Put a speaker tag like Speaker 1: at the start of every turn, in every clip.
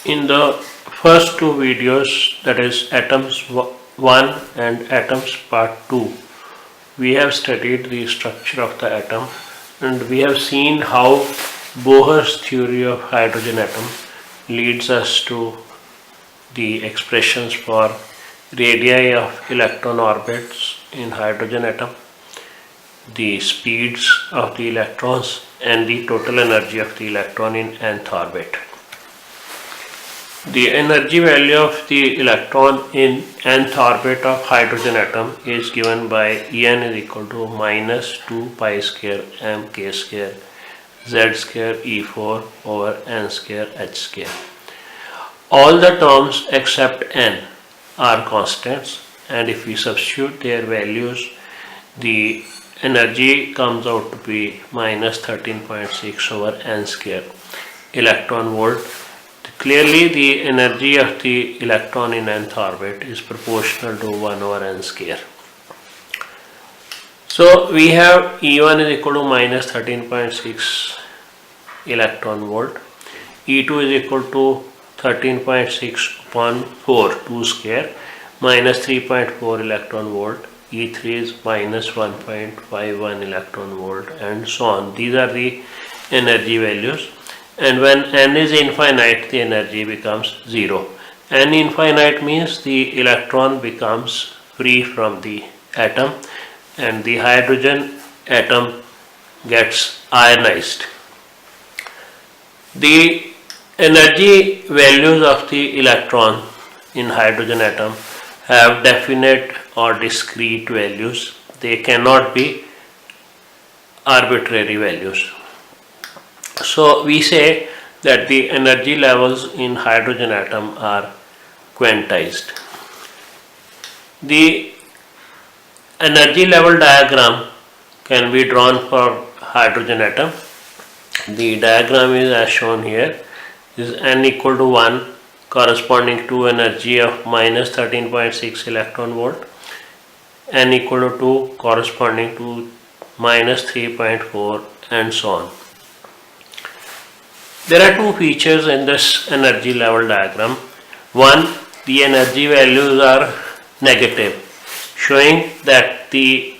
Speaker 1: In the first two videos, that is atoms 1 and atoms part 2, we have studied the structure of the atom and we have seen how Bohr's theory of hydrogen atom leads us to the expressions for radii of electron orbits in hydrogen atom, the speeds of the electrons and the total energy of the electron in nth orbit. The energy value of the electron in nth orbit of hydrogen atom is given by En is equal to minus 2 pi square m k square z square E4 over n square h square. All the terms except n are constants, and if we substitute their values, the energy comes out to be minus 13.6 over n square electron volt. Clearly, the energy of the electron in nth orbit is proportional to 1 over n square. So, we have E1 is equal to minus 13.6 electron volt, E2 is equal to 13.6 upon 4, 2 square, minus 3.4 electron volt, E3 is minus 1.51 electron volt, and so on. These are the energy values. And when n is infinite, the energy becomes 0. n infinite means the electron becomes free from the atom and the hydrogen atom gets ionized. The energy values of the electron in hydrogen atom have definite or discrete values. They cannot be arbitrary values. So we say that the energy levels in hydrogen atom are quantized. The energy level diagram can be drawn for hydrogen atom. The diagram is as shown here. This is n equal to 1 corresponding to energy of minus 13.6 electron volt, n equal to 2 corresponding to minus 3.4 and so on. There are two features in this energy level diagram. One, the energy values are negative, showing that the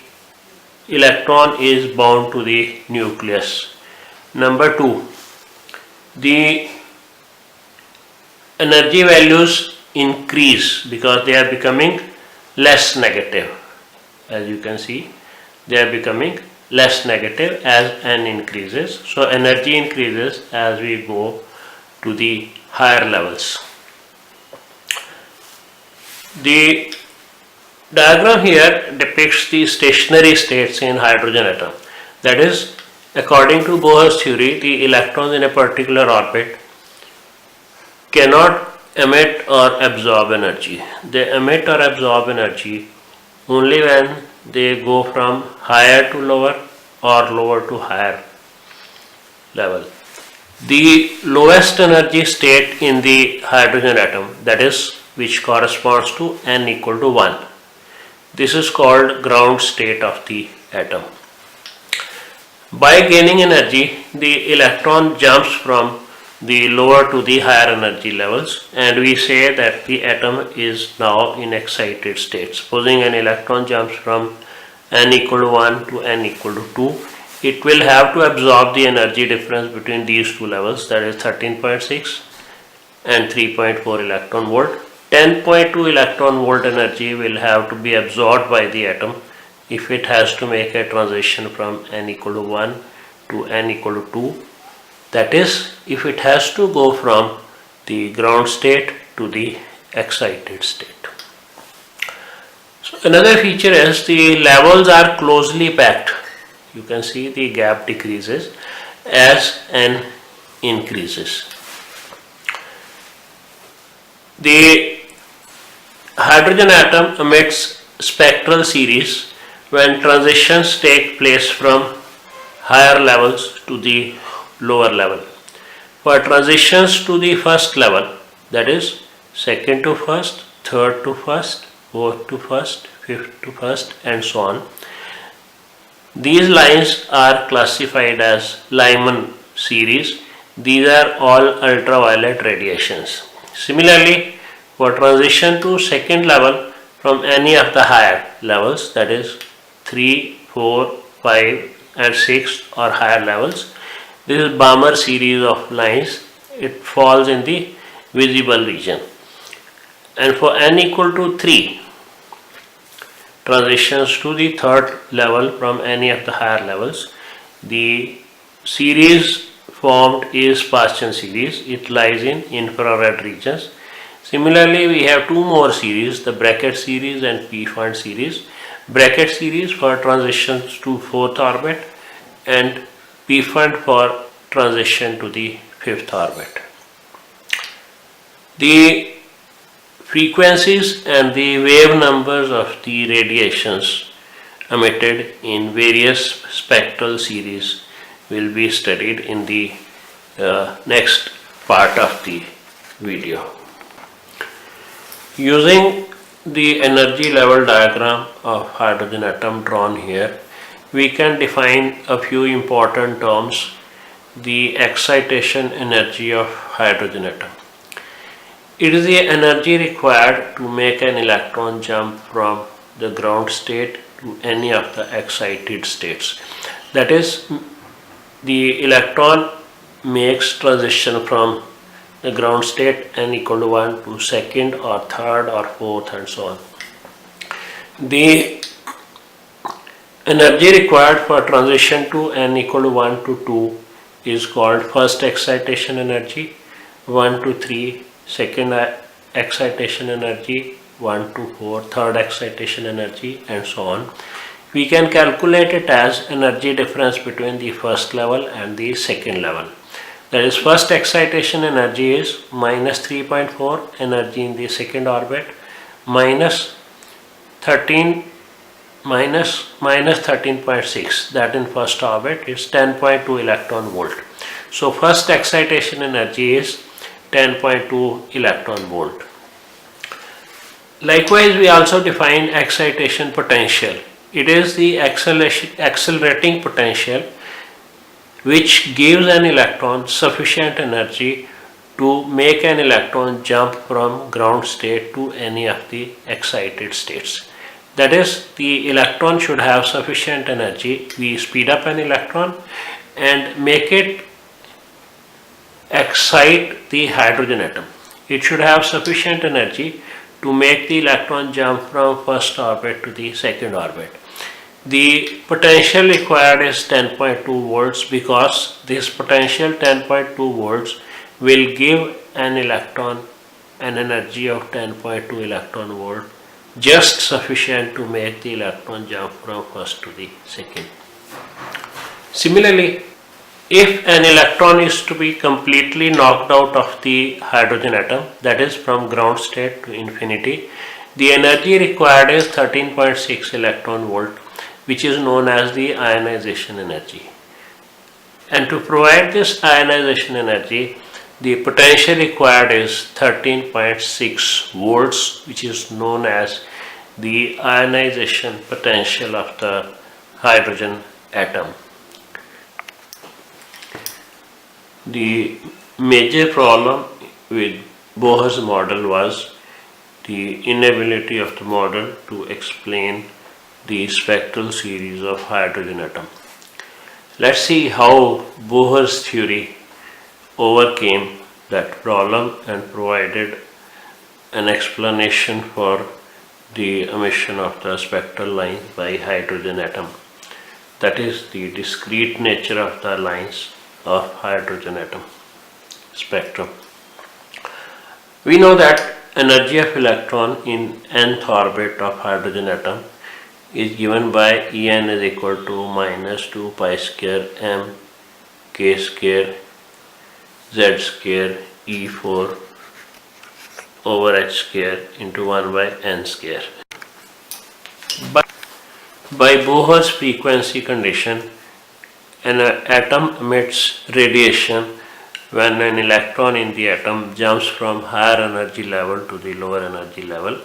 Speaker 1: electron is bound to the nucleus. Number two, the energy values increase because they are becoming less negative. As you can see, they are becoming less negative as n increases. So energy increases as we go to the higher levels. The diagram here depicts the stationary states in hydrogen atom. That is, according to Bohr's theory, the electrons in a particular orbit cannot emit or absorb energy. They emit or absorb energy only when they go from higher to lower or lower to higher level. The lowest energy state in the hydrogen atom, that is, which corresponds to n equal to 1. This is called ground state of the atom. By gaining energy, the electron jumps from the lower to the higher energy levels, and we say that the atom is now in excited state. Supposing an electron jumps from n equal to 1 to n equal to 2, it will have to absorb the energy difference between these two levels, that is 13.6 and 3.4 electron volt. 10.2 electron volt energy will have to be absorbed by the atom if it has to make a transition from n equal to 1 to n equal to 2. That is, if it has to go from the ground state to the excited state. So another feature is the levels are closely packed. You can see the gap decreases as n increases. The hydrogen atom emits spectral series when transitions take place from higher levels to the lower level. For transitions to the first level, that is second to first, third to first, fourth to first, fifth to first and so on, these lines are classified as Lyman series. These are all ultraviolet radiations. Similarly, for transition to second level from any of the higher levels, that is 3, 4, 5 and 6 or higher levels, this is Balmer series of lines. It falls in the visible region. And for n equal to 3, transitions to the third level from any of the higher levels, the series formed is Paschen series. It lies in infrared regions. Similarly, we have two more series, the Brackett series and P-Fund series. Brackett series for transitions to fourth orbit and P-Fund for transition to the fifth orbit. The frequencies and the wave numbers of the radiations emitted in various spectral series will be studied in the next part of the video. Using the energy level diagram of hydrogen atom drawn here, we can define a few important terms. The excitation energy of hydrogen atom. It is the energy required to make an electron jump from the ground state to any of the excited states. That is, the electron makes transition from the ground state n equal to 1 to second or third or fourth and so on. The energy required for transition to n equal to 1 to 2 is called first excitation energy, 1 to 3 second excitation energy, 1 to 4 third excitation energy and so on. We can calculate it as energy difference between the first level and the second level. That is, first excitation energy is minus 3.4 energy in the second orbit minus 13.6 that in first orbit is 10.2 electron volt. So first excitation energy is 10.2 electron volt. Likewise, we also define excitation potential. It is the accelerating potential which gives an electron sufficient energy to make an electron jump from ground state to any of the excited states. That is, the electron should have sufficient energy. We speed up an electron and make it excite the hydrogen atom. It should have sufficient energy to make the electron jump from first orbit to the second orbit. The potential required is 10.2 volts because this potential 10.2 volts will give an electron an energy of 10.2 electron volt, just sufficient to make the electron jump from first to the second. Similarly, if an electron is to be completely knocked out of the hydrogen atom, that is from ground state to infinity, the energy required is 13.6 electron volt, which is known as the ionization energy. And to provide this ionization energy, the potential required is 13.6 volts, which is known as the ionization potential of the hydrogen atom. The major problem with Bohr's model was the inability of the model to explain the spectral series of hydrogen atom. Let's see how Bohr's theory overcame that problem and provided an explanation for the emission of the spectral lines by hydrogen atom. That is the discrete nature of the lines of hydrogen atom spectrum. We know that energy of electron in nth orbit of hydrogen atom is given by En is equal to minus 2 pi square m k square z square E4 over h square into 1 by n square. By Bohr's frequency condition, an atom emits radiation when an electron in the atom jumps from higher energy level to the lower energy level.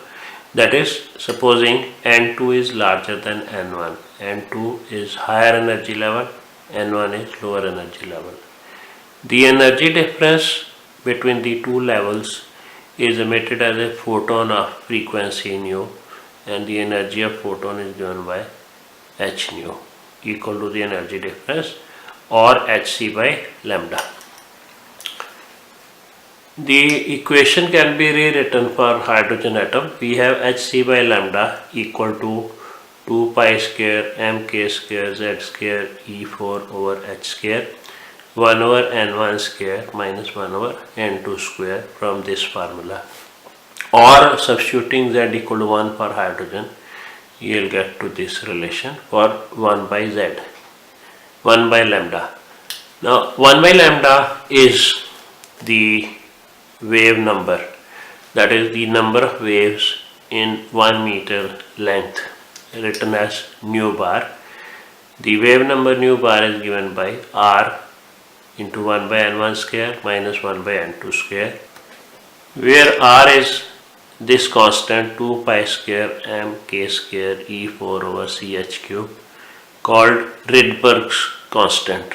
Speaker 1: That is, supposing N2 is larger than N1, N2 is higher energy level, N1 is lower energy level. The energy difference between the two levels is emitted as a photon of frequency nu, and the energy of photon is given by h nu equal to the energy difference or hc by lambda. The equation can be rewritten for hydrogen atom. We have hc by lambda equal to 2 pi square mk square z square E4 over h square 1 over n1 square minus 1 over n2 square from this formula, or substituting z equal to 1 for hydrogen, you will get to this relation for 1 by z, 1 by lambda. Now 1 by lambda is the wave number, that is the number of waves in 1 meter length, written as nu bar. The wave number nu bar is given by r into 1 by n1 square minus 1 by n2 square, where r is this constant 2 pi square m k square E4 over ch cube, called Rydberg's constant,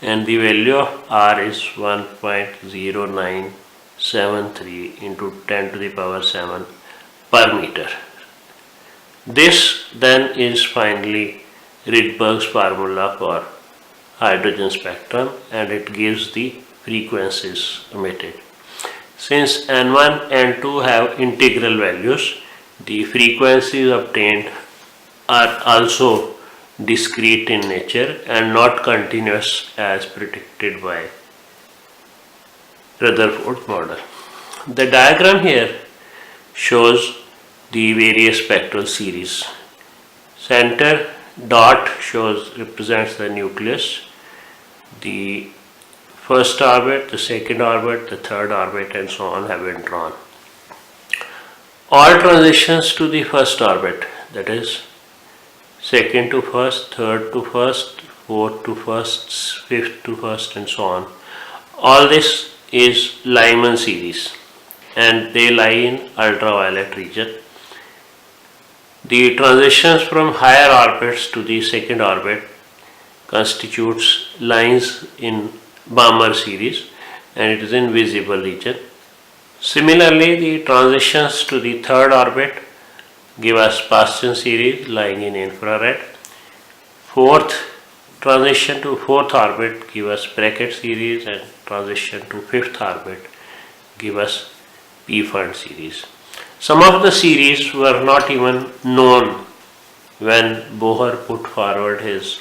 Speaker 1: and the value of r is 1.0973 into 10 to the power 7 per meter. This then is finally Rydberg's formula for hydrogen spectrum, and it gives the frequencies emitted. Since n1 and n2 have integral values, the frequencies obtained are also discrete in nature and not continuous as predicted by Rutherford model. The diagram here shows the various spectral series. Center dot represents the nucleus, the first orbit, the second orbit, the third orbit, and so on have been drawn. All transitions to the first orbit, that is second to first, third to first, fourth to first, fifth to first, and so on. All this is Lyman series, and they lie in ultraviolet region. The transitions from higher orbits to the second orbit constitutes lines in Balmer series, and it is in visible region. Similarly, the transitions to the third orbit give us Paschen series lying in infrared. Fourth transition to fourth orbit give us Brackett series, and transition to fifth orbit give us Pfund series. Some of the series were not even known when Bohr put forward his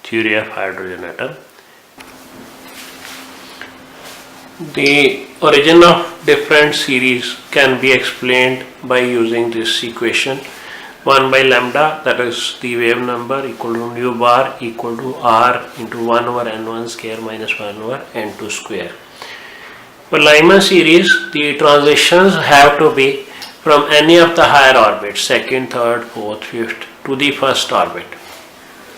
Speaker 1: theory of hydrogen atom. The origin of different series can be explained by using this equation: 1 by lambda, that is the wave number, equal to nu bar equal to r into 1 over n1 square minus 1 over n2 square. For Lyman series, the transitions have to be from any of the higher orbits, second, third, fourth, fifth, to the first orbit.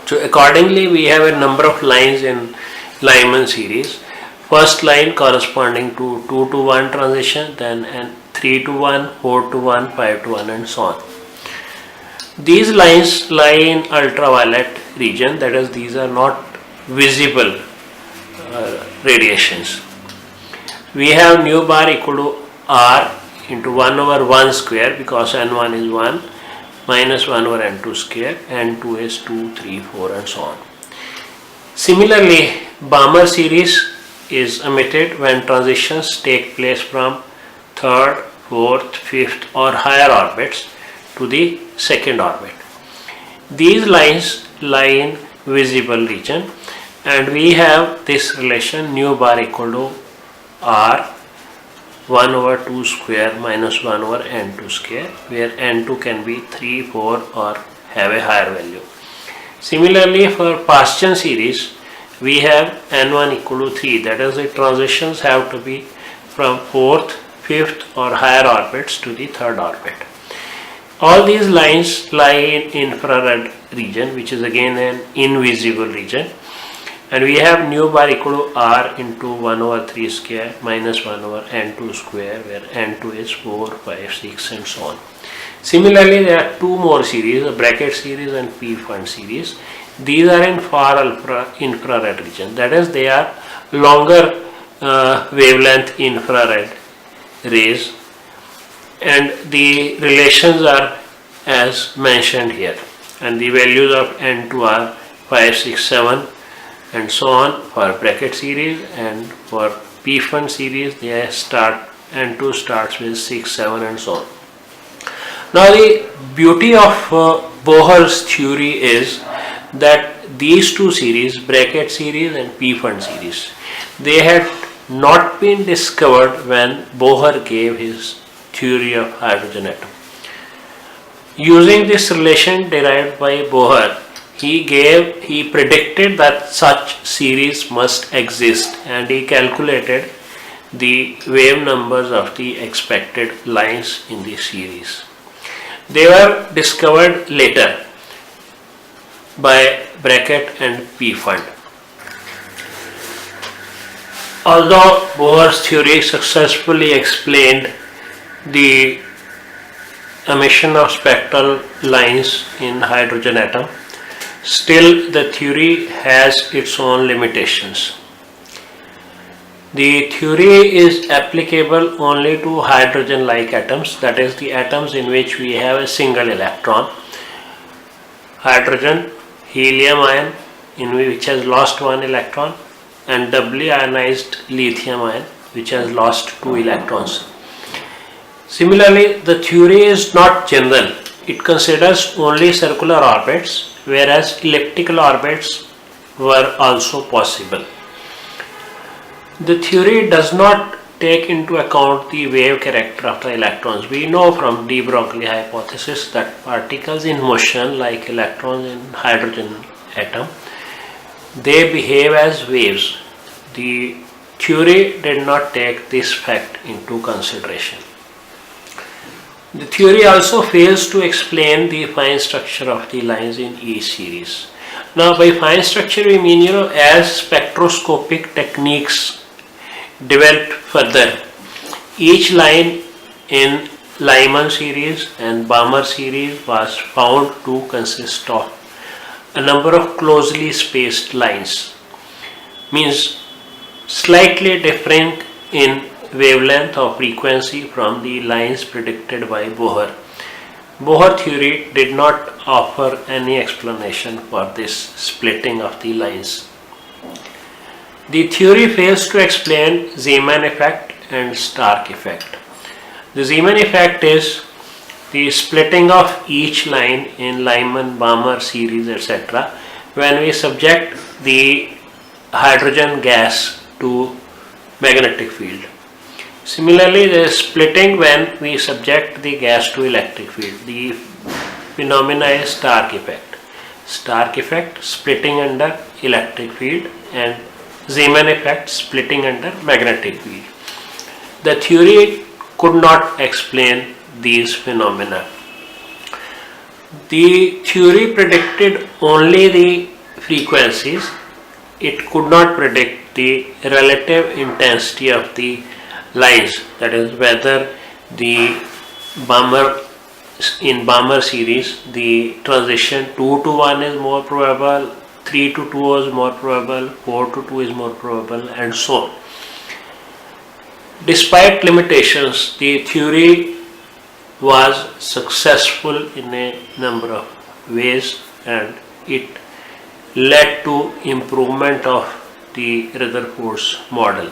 Speaker 1: So accordingly, we have a number of lines in Lyman series. First line corresponding to 2 to 1 transition, then 3 to 1, 4 to 1, 5 to 1, and so on. These lines lie in ultraviolet region, that is, these are not visible radiations. We have nu bar equal to r into 1 over 1 square, because n1 is 1, minus 1 over n2 square, n2 is 2, 3, 4, and so on. Similarly, Balmer series is emitted when transitions take place from third, fourth, fifth, or higher orbits to the second orbit. These lines lie in visible region, and we have this relation nu bar equal to r 1 over 2 square minus 1 over n2 square, where n2 can be 3, 4, or have a higher value. Similarly, for Paschen series, we have n1 equal to 3, that is, the transitions have to be from fourth, fifth, or higher orbits to the third orbit. All these lines lie in infrared region, which is again an invisible region, and we have nu bar equal to r into 1 over 3 square minus 1 over n2 square, where n2 is 4, 5, 6, and so on. Similarly, there are two more series, the Brackett series and Pfund series. These are in far infrared region, that is, they are longer wavelength infrared rays, and the relations are as mentioned here, and the values of N2 are 5, 6, 7 and so on for bracket series, and for P-fund series they start, N2 starts with 6, 7 and so on. Now the beauty of Bohr's theory is that these two series, bracket series and P-fund series, they had not been discovered when Bohr gave his theory of hydrogen atom. Using this relation derived by Bohr, he predicted that such series must exist, and he calculated the wave numbers of the expected lines in the series. They were discovered later by bracket and P-fund. Although Bohr's theory successfully explained the emission of spectral lines in hydrogen atom, still the theory has its own limitations. The theory is applicable only to hydrogen-like atoms, that is, the atoms in which we have a single electron. Hydrogen, helium ion in which has lost one electron, and doubly ionized lithium ion which has lost 2 electrons. Similarly, the theory is not general. It considers only circular orbits, whereas elliptical orbits were also possible. The theory does not take into account the wave character of the electrons. We know from de Broglie hypothesis that particles in motion, like electrons in hydrogen atom, they behave as waves. The theory did not take this fact into consideration. The theory also fails to explain the fine structure of the lines in each series. Now, by fine structure we mean, as spectroscopic techniques developed further, each line in Lyman series and Balmer series was found to consist of a number of closely spaced lines, means slightly differing in wavelength or frequency from the lines predicted by Bohr. Bohr theory did not offer any explanation for this splitting of the lines. The theory fails to explain Zeeman effect and Stark effect. The Zeeman effect is the splitting of each line in Lyman, Balmer series, etc. when we subject the hydrogen gas to magnetic field. Similarly, there is splitting when we subject the gas to electric field. The phenomena is Stark effect. Stark effect, splitting under electric field, and Zeeman effect, splitting under magnetic field. The theory could not explain these phenomena. The theory predicted only the frequencies. It could not predict the relative intensity of the lines, that is, whether the in Balmer series the transition 2 to 1 is more probable, 3 to 2 is more probable, 4 to 2 is more probable, and so on. Despite limitations, the theory was successful in a number of ways, and it led to improvement of the Rutherford's model.